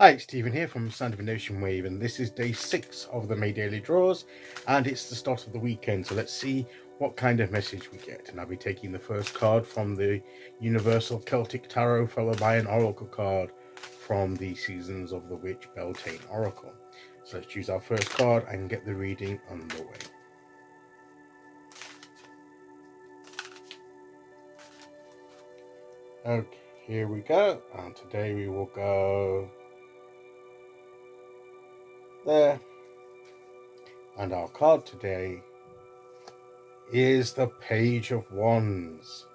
Hi, it's Stephen here from Sound of an Ocean Wave, and this is day 6 of the May Daily Draws, and it's the start of the weekend, so let's see what kind of message we get. And I'll be taking the first card from the Universal Celtic Tarot, followed by an Oracle card from the Seasons of the Witch Beltane Oracle. So let's choose our first card and get the reading underway. Okay, here we go, and today we will go there. And our card today is the Page of Wands.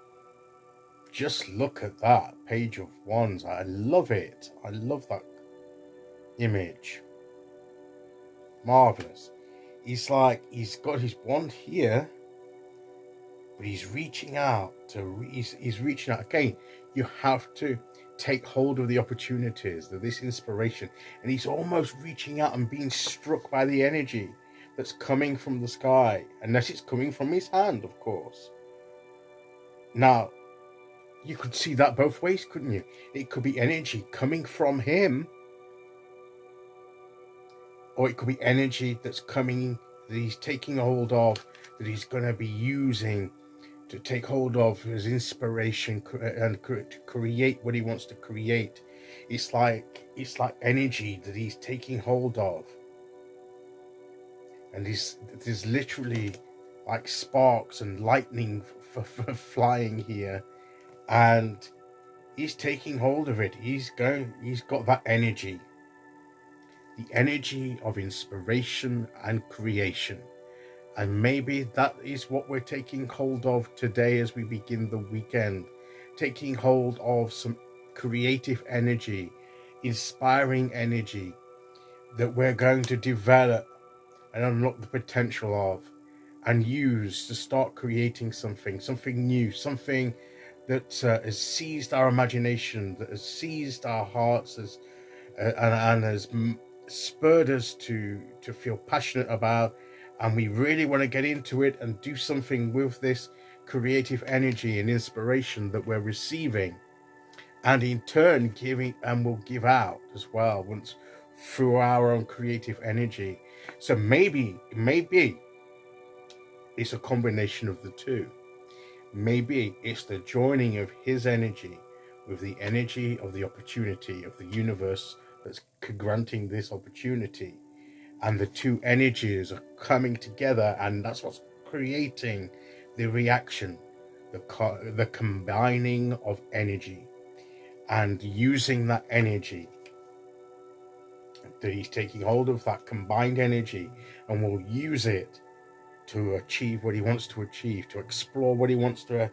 Just look at that Page of Wands. I love it. I love that image. Marvelous. He's got his wand here, but he's reaching out he's reaching out again. You have to take hold of the opportunities, this inspiration, and he's almost reaching out and being struck by the energy that's coming from the sky, unless it's coming from his hand, of course. Now, you could see that both ways, couldn't you? It could be energy coming from him, or it could be energy that's coming, that he's taking hold of, that he's going to be using to take hold of his inspiration and to create what he wants to create. It's like energy that he's taking hold of, and there's literally like sparks and lightning for flying here, and he's taking hold of it. He's got that energy, the energy of inspiration and creation. And maybe that is what we're taking hold of today as we begin the weekend. Taking hold of some creative energy, inspiring energy that we're going to develop and unlock the potential of, and use to start creating something new, something that has seized our imagination, that has seized our hearts, and has spurred us to feel passionate about, and we really want to get into it and do something with this creative energy and inspiration that we're receiving, and in turn giving, and will give out as well once through our own creative energy. So maybe it's a combination of the two. Maybe it's the joining of his energy with the energy of the opportunity of the universe that's granting this opportunity, and the two energies are coming together, and that's what's creating the reaction, the combining of energy, and using that energy, that he's taking hold of that combined energy and will use it to achieve what he wants to achieve, to explore what he wants to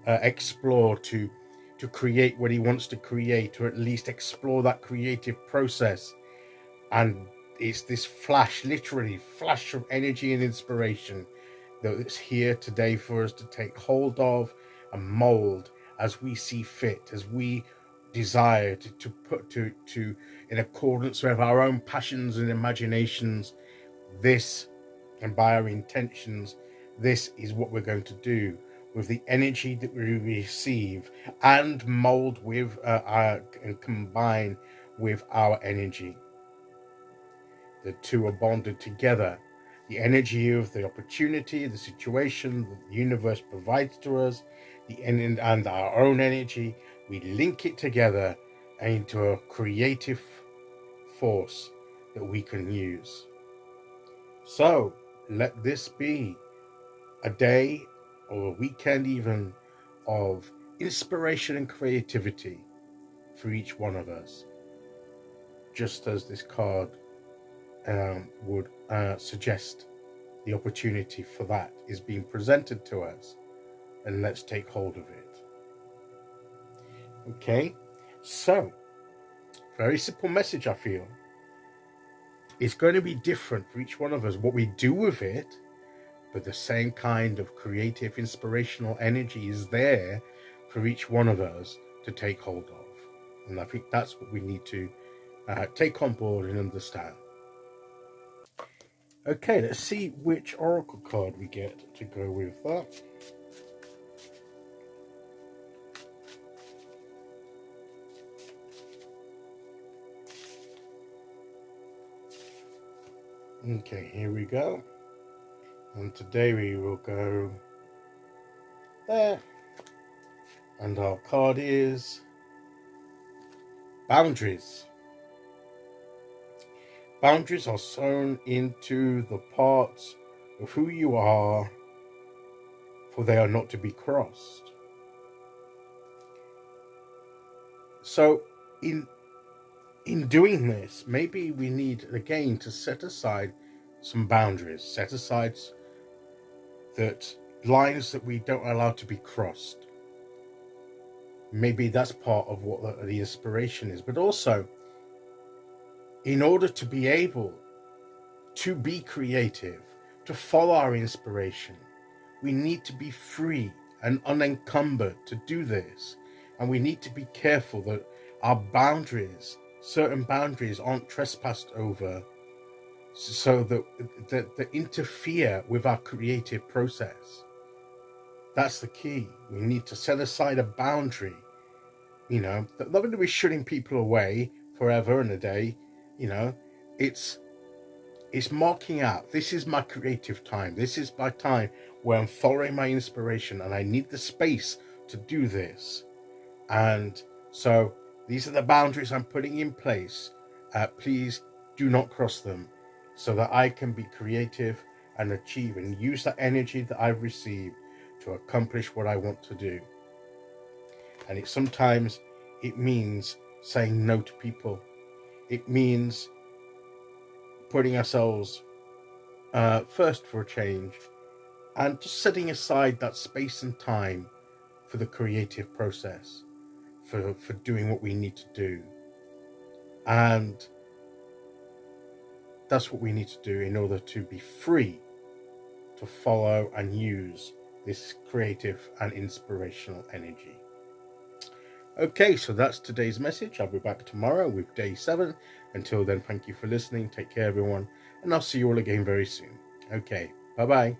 explore, to create what he wants to create, or at least explore that creative process. And it's this flash, literally flash of energy and inspiration that's here today for us to take hold of and mold as we see fit, as we desire to put to in accordance with our own passions and imaginations. This, and by our intentions, this is what we're going to do with the energy that we receive, and mold with and combine with our energy. The two are bonded together. The energy of the opportunity, the situation that the universe provides to us, and our own energy, we link it together into a creative force that we can use. So let this be a day, or a weekend even, of inspiration and creativity for each one of us, just as this card would suggest. The opportunity for that is being presented to us, and let's take hold of it. Okay, so very simple message. I feel it's going to be different for each one of us what we do with it, but the same kind of creative, inspirational energy is there for each one of us to take hold of. And I think that's what we need to take on board and understand. Okay, let's see which oracle card we get to go with that. Okay, here we go. And today we will go there. And our card is boundaries. Boundaries are sewn into the parts of who you are, for they are not to be crossed. So in doing this, maybe we need again to set aside some boundaries, set aside that lines that we don't allow to be crossed. Maybe that's part of what the inspiration is, but also in order to be able to be creative, to follow our inspiration, we need to be free and unencumbered to do this. And we need to be careful that our boundaries, certain boundaries, aren't trespassed over so that interfere with our creative process. That's the key. We need to set aside a boundary, not going to be shutting people away forever and a day. It's marking out, this is my creative time. This is my time where I'm following my inspiration and I need the space to do this. And so these are the boundaries I'm putting in place. Please do not cross them so that I can be creative and achieve and use that energy that I've received to accomplish what I want to do. And sometimes it means saying no to people. It means putting ourselves first for a change, and just setting aside that space and time for the creative process, for doing what we need to do. And that's what we need to do in order to be free to follow and use this creative and inspirational energy. Okay, so that's today's message. I'll be back tomorrow with day 7. Until then, thank you for listening. Take care, everyone, and I'll see you all again very soon. Okay, bye-bye.